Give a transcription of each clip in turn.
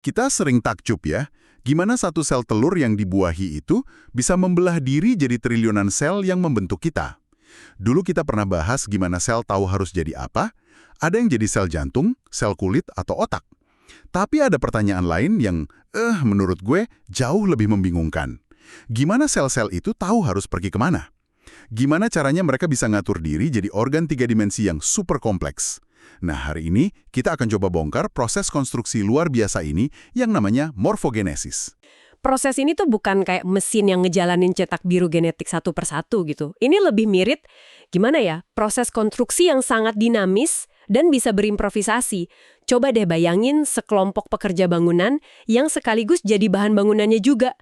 Kita sering takjub ya, gimana satu sel telur yang dibuahi itu bisa membelah diri jadi triliunan sel yang membentuk kita. Dulu kita pernah bahas gimana sel tahu harus jadi apa, ada yang jadi sel jantung, sel kulit, atau otak. Tapi ada pertanyaan lain yang, menurut gue, jauh lebih membingungkan. Gimana sel-sel itu tahu harus pergi kemana? Gimana caranya mereka bisa ngatur diri jadi organ 3 dimensi yang super kompleks? Nah, hari ini kita akan coba bongkar proses konstruksi luar biasa ini yang namanya morfogenesis. Proses ini tuh bukan kayak mesin yang ngejalanin cetak biru genetik satu persatu gitu. Ini lebih mirip, gimana ya, proses konstruksi yang sangat dinamis dan bisa berimprovisasi. Coba deh bayangin sekelompok pekerja bangunan yang sekaligus jadi bahan bangunannya juga.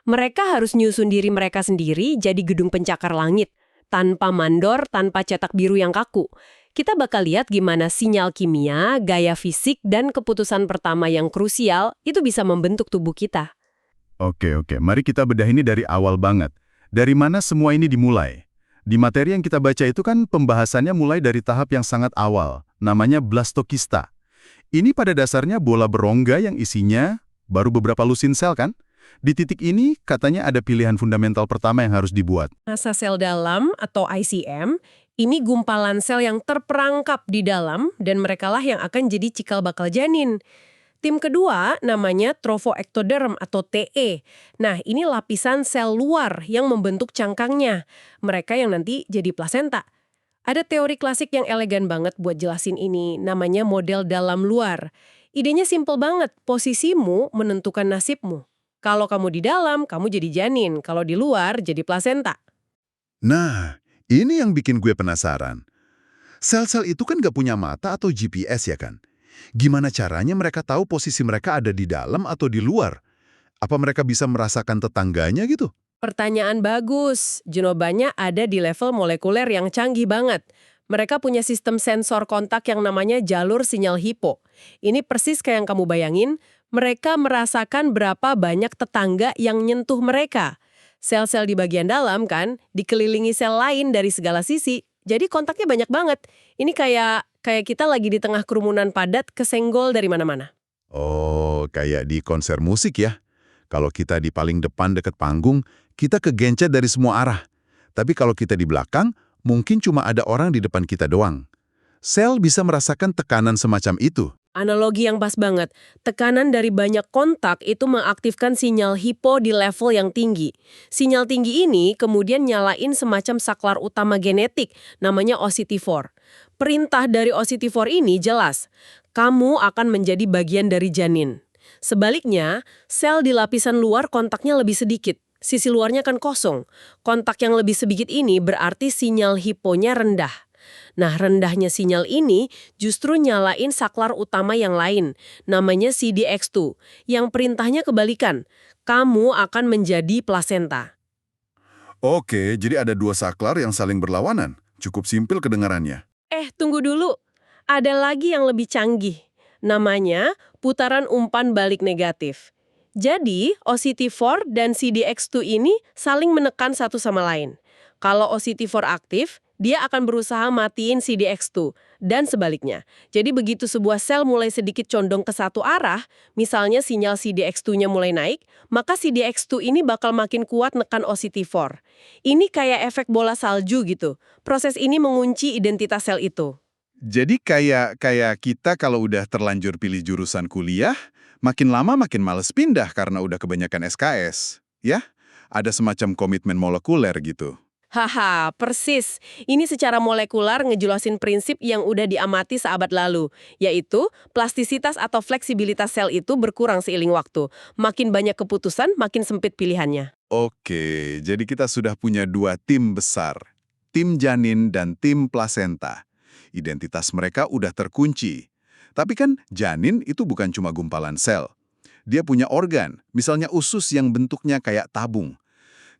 Mereka harus nyusun diri mereka sendiri jadi gedung pencakar langit, tanpa mandor, tanpa cetak biru yang kaku. Kita bakal lihat gimana sinyal kimia, gaya fisik, dan keputusan pertama yang krusial itu bisa membentuk tubuh kita. Oke. Mari kita bedah ini dari awal banget. Dari mana semua ini dimulai? Di materi yang kita baca itu kan pembahasannya mulai dari tahap yang sangat awal, namanya blastokista. Ini pada dasarnya bola berongga yang isinya baru beberapa lusin sel kan? Di titik ini katanya ada pilihan fundamental pertama yang harus dibuat. Masa sel dalam atau ICM, ini gumpalan sel yang terperangkap di dalam dan merekalah yang akan jadi cikal bakal janin. Tim kedua namanya trofoektoderm atau TE. Nah, ini lapisan sel luar yang membentuk cangkangnya. Mereka yang nanti jadi plasenta. Ada teori klasik yang elegan banget buat jelasin ini, namanya model dalam luar. Idenya simpel banget, posisimu menentukan nasibmu. Kalau kamu di dalam, kamu jadi janin. Kalau di luar, jadi plasenta. Nah, ini yang bikin gue penasaran. Sel-sel itu kan nggak punya mata atau GPS ya kan? Gimana caranya mereka tahu posisi mereka ada di dalam atau di luar? Apa mereka bisa merasakan tetangganya gitu? Pertanyaan bagus. Jawabannya ada di level molekuler yang canggih banget. Mereka punya sistem sensor kontak yang namanya jalur sinyal hipo. Ini persis kayak yang kamu bayangin, mereka merasakan berapa banyak tetangga yang nyentuh mereka. Sel-sel di bagian dalam kan, dikelilingi sel lain dari segala sisi, jadi kontaknya banyak banget. Ini kayak kita lagi di tengah kerumunan padat kesenggol dari mana-mana. Oh, kayak di konser musik ya. Kalau kita di paling depan dekat panggung, kita kegencet dari semua arah. Tapi kalau kita di belakang, mungkin cuma ada orang di depan kita doang. Sel bisa merasakan tekanan semacam itu. Analogi yang pas banget. Tekanan dari banyak kontak itu mengaktifkan sinyal hipo di level yang tinggi. Sinyal tinggi ini kemudian nyalain semacam saklar utama genetik, namanya OCT4. Perintah dari OCT4 ini jelas, kamu akan menjadi bagian dari janin. Sebaliknya, sel di lapisan luar kontaknya lebih sedikit. Sisi luarnya kan kosong. Kontak yang lebih sedikit ini berarti sinyal hiponya rendah. Nah, rendahnya sinyal ini justru nyalain saklar utama yang lain, namanya CDX2, yang perintahnya kebalikan. Kamu akan menjadi plasenta. Oke, jadi ada dua saklar yang saling berlawanan. Cukup simpel kedengarannya. Tunggu dulu. Ada lagi yang lebih canggih. Namanya putaran umpan balik negatif. Jadi, OCT4 dan CDX2 ini saling menekan satu sama lain. Kalau OCT4 aktif, dia akan berusaha matiin CDX2, dan sebaliknya. Jadi begitu sebuah sel mulai sedikit condong ke satu arah, misalnya sinyal CDX2-nya mulai naik, maka CDX2 ini bakal makin kuat nekan OCT4. Ini kayak efek bola salju gitu. Proses ini mengunci identitas sel itu. Jadi kayak kita kalau udah terlanjur pilih jurusan kuliah, makin lama makin males pindah karena udah kebanyakan SKS. Ya, ada semacam komitmen molekuler gitu. Haha, persis. Ini secara molekular ngejelasin prinsip yang udah diamati seabad lalu, yaitu plastisitas atau fleksibilitas sel itu berkurang seiring waktu. Makin banyak keputusan, makin sempit pilihannya. Oke, jadi kita sudah punya dua tim besar. Tim janin dan tim plasenta. Identitas mereka udah terkunci. Tapi kan janin itu bukan cuma gumpalan sel. Dia punya organ, misalnya usus yang bentuknya kayak tabung.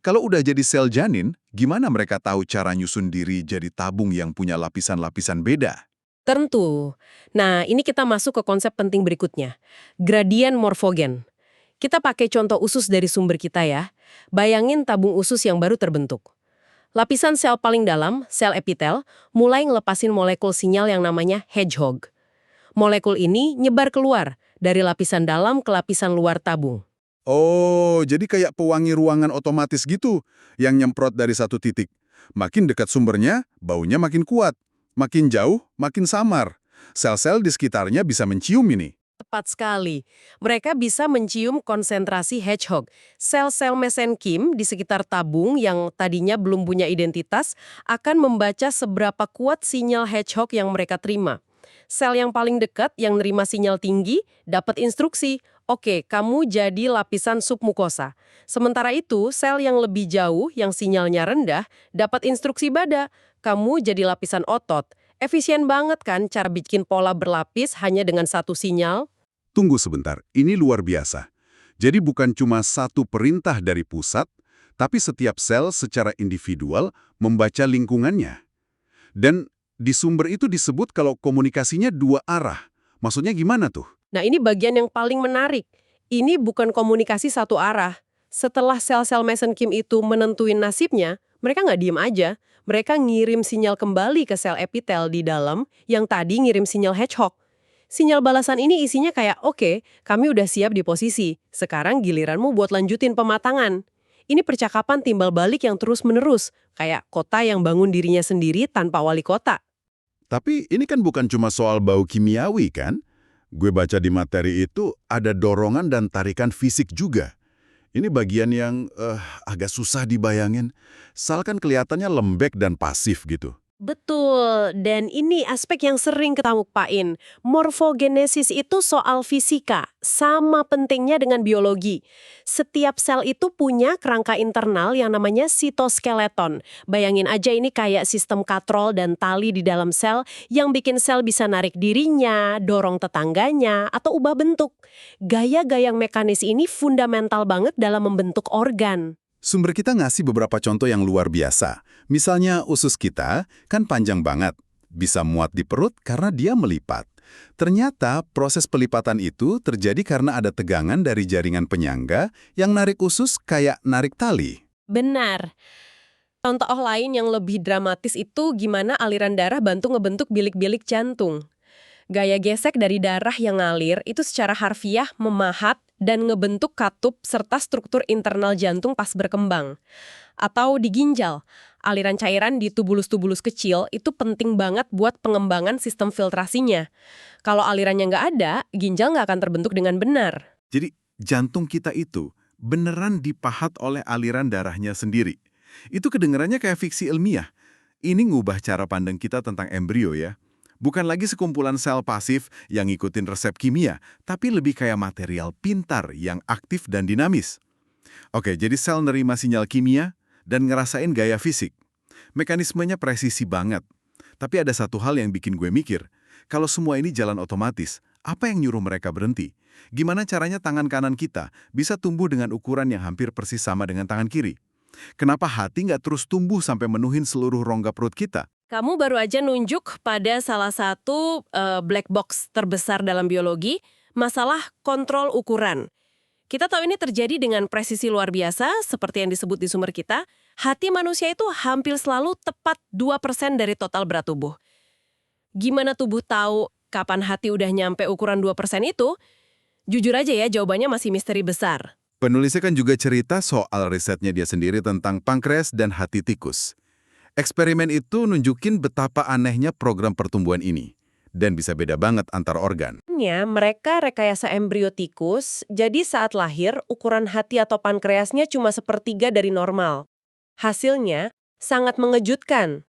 Kalau udah jadi sel janin, gimana mereka tahu cara nyusun diri jadi tabung yang punya lapisan-lapisan beda? Tentu. Nah, ini kita masuk ke konsep penting berikutnya. Gradien morfogen. Kita pakai contoh usus dari sumber kita ya. Bayangin tabung usus yang baru terbentuk. Lapisan sel paling dalam, sel epitel, mulai ngelepasin molekul sinyal yang namanya hedgehog. Molekul ini nyebar keluar, dari lapisan dalam ke lapisan luar tabung. Oh, jadi kayak pewangi ruangan otomatis gitu, yang nyemprot dari satu titik. Makin dekat sumbernya, baunya makin kuat. Makin jauh, makin samar. Sel-sel di sekitarnya bisa mencium ini. Tepat sekali. Mereka bisa mencium konsentrasi hedgehog. Sel-sel mesenkim di sekitar tabung yang tadinya belum punya identitas akan membaca seberapa kuat sinyal hedgehog yang mereka terima. Sel yang paling dekat yang nerima sinyal tinggi dapat instruksi, oke, kamu jadi lapisan submukosa. Sementara itu, sel yang lebih jauh yang sinyalnya rendah dapat instruksi bada, kamu jadi lapisan otot. Efisien banget kan cara bikin pola berlapis hanya dengan satu sinyal? Tunggu sebentar, ini luar biasa. Jadi bukan cuma satu perintah dari pusat, tapi setiap sel secara individual membaca lingkungannya. Dan di sumber itu disebut kalau komunikasinya dua arah. Maksudnya gimana tuh? Nah, ini bagian yang paling menarik. Ini bukan komunikasi satu arah. Setelah sel-sel mesenkim itu menentuin nasibnya, mereka nggak diem aja. Mereka ngirim sinyal kembali ke sel epitel di dalam yang tadi ngirim sinyal hedgehog. Sinyal balasan ini isinya kayak, oke, kami udah siap di posisi. Sekarang giliranmu buat lanjutin pematangan. Ini percakapan timbal balik yang terus-menerus, kayak kota yang bangun dirinya sendiri tanpa wali kota. Tapi ini kan bukan cuma soal bau kimiawi kan? Gue baca di materi itu ada dorongan dan tarikan fisik juga. Ini bagian yang agak susah dibayangin. Sel kan kelihatannya lembek dan pasif gitu. Betul, dan ini aspek yang sering kita lupain. Morfogenesis itu soal fisika, sama pentingnya dengan biologi. Setiap sel itu punya kerangka internal yang namanya sitoskeleton. Bayangin aja ini kayak sistem katrol dan tali di dalam sel yang bikin sel bisa narik dirinya, dorong tetangganya, atau ubah bentuk. Gaya-gaya mekanis ini fundamental banget dalam membentuk organ. Sumber kita ngasih beberapa contoh yang luar biasa. Misalnya usus kita kan panjang banget, bisa muat di perut karena dia melipat. Ternyata proses pelipatan itu terjadi karena ada tegangan dari jaringan penyangga yang narik usus kayak narik tali. Benar. Contoh lain yang lebih dramatis itu gimana aliran darah bantu ngebentuk bilik-bilik jantung. Gaya gesek dari darah yang ngalir itu secara harfiah memahat dan ngebentuk katup serta struktur internal jantung pas berkembang. Atau di ginjal, aliran cairan di tubulus-tubulus kecil itu penting banget buat pengembangan sistem filtrasinya. Kalau alirannya nggak ada, ginjal nggak akan terbentuk dengan benar. Jadi jantung kita itu beneran dipahat oleh aliran darahnya sendiri. Itu kedengarannya kayak fiksi ilmiah. Ini ngubah cara pandang kita tentang embrio ya. Bukan lagi sekumpulan sel pasif yang ngikutin resep kimia, tapi lebih kayak material pintar yang aktif dan dinamis. Oke, jadi sel nerima sinyal kimia dan ngerasain gaya fisik. Mekanismenya presisi banget. Tapi ada satu hal yang bikin gue mikir, kalau semua ini jalan otomatis, apa yang nyuruh mereka berhenti? Gimana caranya tangan kanan kita bisa tumbuh dengan ukuran yang hampir persis sama dengan tangan kiri? Kenapa hati nggak terus tumbuh sampai menuhin seluruh rongga perut kita? Kamu baru aja nunjuk pada salah satu black box terbesar dalam biologi, masalah kontrol ukuran. Kita tahu ini terjadi dengan presisi luar biasa, seperti yang disebut di sumber kita. Hati manusia itu hampir selalu tepat 2% dari total berat tubuh. Gimana tubuh tahu kapan hati udah nyampe ukuran 2% itu? Jujur aja ya, jawabannya masih misteri besar. Penulisnya kan juga cerita soal risetnya dia sendiri tentang pankreas dan hati tikus. Eksperimen itu nunjukin betapa anehnya program pertumbuhan ini. Dan bisa beda banget antar organ. Mereka rekayasa embrio tikus, jadi saat lahir ukuran hati atau pankreasnya cuma sepertiga dari normal. Hasilnya sangat mengejutkan.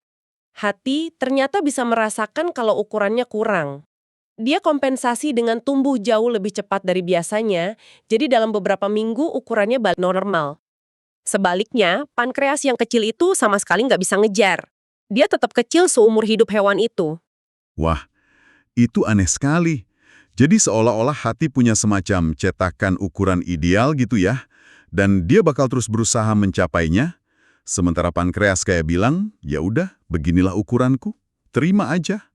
Hati ternyata bisa merasakan kalau ukurannya kurang. Dia kompensasi dengan tumbuh jauh lebih cepat dari biasanya, jadi dalam beberapa minggu ukurannya balik normal. Sebaliknya, pankreas yang kecil itu sama sekali nggak bisa ngejar. Dia tetap kecil seumur hidup hewan itu. Wah, itu aneh sekali. Jadi seolah-olah hati punya semacam cetakan ukuran ideal gitu ya, dan dia bakal terus berusaha mencapainya. Sementara pankreas kayak bilang, ya udah, beginilah ukuranku, terima aja.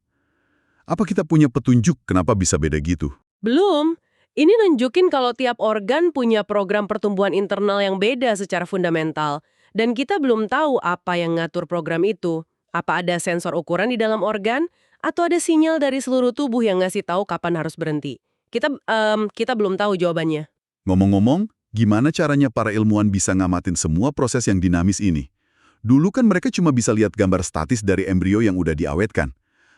Apa kita punya petunjuk kenapa bisa beda gitu? Belum. Ini nunjukin kalau tiap organ punya program pertumbuhan internal yang beda secara fundamental. Dan kita belum tahu apa yang ngatur program itu. Apa ada sensor ukuran di dalam organ? Atau ada sinyal dari seluruh tubuh yang ngasih tahu kapan harus berhenti? Kita belum tahu jawabannya. Ngomong-ngomong, gimana caranya para ilmuwan bisa ngamatin semua proses yang dinamis ini? Dulu kan mereka cuma bisa lihat gambar statis dari embrio yang udah diawetkan.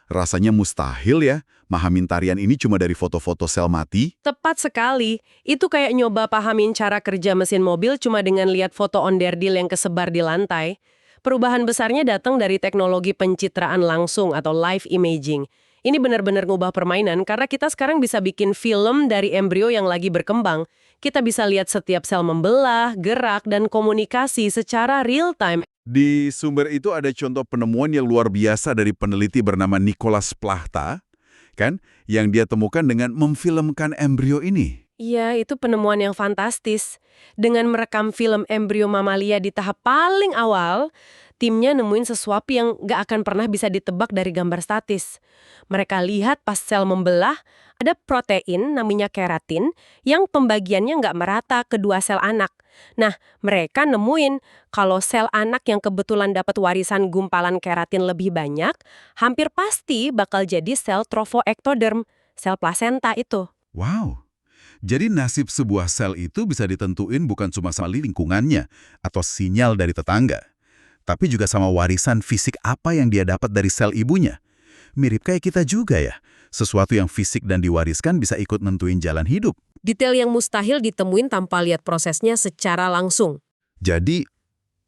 Rasanya mustahil ya, mahamin tarian ini cuma dari foto-foto sel mati. Tepat sekali. Itu kayak nyoba pahamin cara kerja mesin mobil cuma dengan lihat foto onderdil yang kesebar di lantai. Perubahan besarnya datang dari teknologi pencitraan langsung atau live imaging. Ini benar-benar ngubah permainan karena kita sekarang bisa bikin film dari embrio yang lagi berkembang. Kita bisa lihat setiap sel membelah, gerak, dan komunikasi secara real time. Di sumber itu ada contoh penemuan yang luar biasa dari peneliti bernama Nicholas Plachta, kan, yang dia temukan dengan memfilmkan embrio ini. Iya, itu penemuan yang fantastis. Dengan merekam film embrio mamalia di tahap paling awal, timnya nemuin sesuatu yang nggak akan pernah bisa ditebak dari gambar statis. Mereka lihat pas sel membelah, ada protein namanya keratin yang pembagiannya nggak merata ke dua sel anak. Nah, mereka nemuin kalau sel anak yang kebetulan dapat warisan gumpalan keratin lebih banyak, hampir pasti bakal jadi sel trofoektoderm, sel plasenta itu. Wow, jadi nasib sebuah sel itu bisa ditentuin bukan cuma sama lingkungannya atau sinyal dari tetangga, tapi juga sama warisan fisik apa yang dia dapat dari sel ibunya. Mirip kayak kita juga ya, sesuatu yang fisik dan diwariskan bisa ikut nentuin jalan hidup. Detail yang mustahil ditemuin tanpa lihat prosesnya secara langsung. Jadi,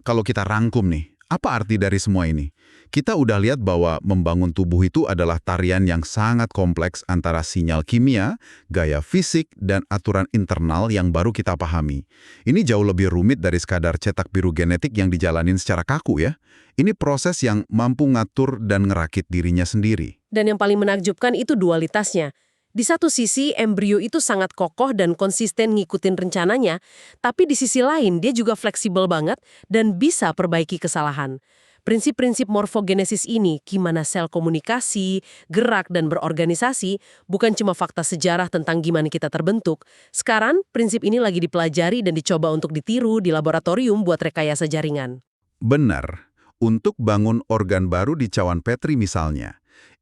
kalau kita rangkum nih, apa arti dari semua ini? Kita udah lihat bahwa membangun tubuh itu adalah tarian yang sangat kompleks antara sinyal kimia, gaya fisik, dan aturan internal yang baru kita pahami. Ini jauh lebih rumit dari sekadar cetak biru genetik yang dijalanin secara kaku ya. Ini proses yang mampu ngatur dan ngerakit dirinya sendiri. Dan yang paling menakjubkan itu dualitasnya. Di satu sisi, embrio itu sangat kokoh dan konsisten ngikutin rencananya, tapi di sisi lain dia juga fleksibel banget dan bisa perbaiki kesalahan. Prinsip-prinsip morfogenesis ini, gimana sel komunikasi, gerak, dan berorganisasi, bukan cuma fakta sejarah tentang gimana kita terbentuk. Sekarang, prinsip ini lagi dipelajari dan dicoba untuk ditiru di laboratorium buat rekayasa jaringan. Benar, untuk bangun organ baru di cawan Petri misalnya.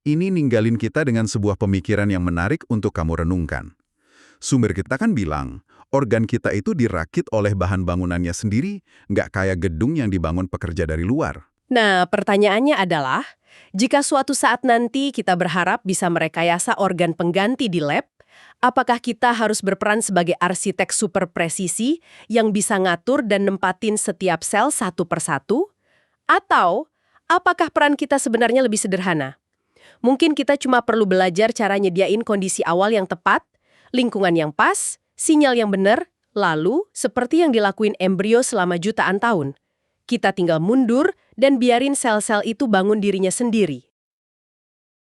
Ini ninggalin kita dengan sebuah pemikiran yang menarik untuk kamu renungkan. Sumber kita kan bilang, organ kita itu dirakit oleh bahan bangunannya sendiri, nggak kayak gedung yang dibangun pekerja dari luar. Nah, pertanyaannya adalah, jika suatu saat nanti kita berharap bisa merekayasa organ pengganti di lab, apakah kita harus berperan sebagai arsitek super presisi yang bisa ngatur dan nempatin setiap sel satu persatu? Atau, apakah peran kita sebenarnya lebih sederhana? Mungkin kita cuma perlu belajar cara nyediain kondisi awal yang tepat, lingkungan yang pas, sinyal yang benar, lalu seperti yang dilakuin embrio selama jutaan tahun. Kita tinggal mundur dan biarin sel-sel itu bangun dirinya sendiri.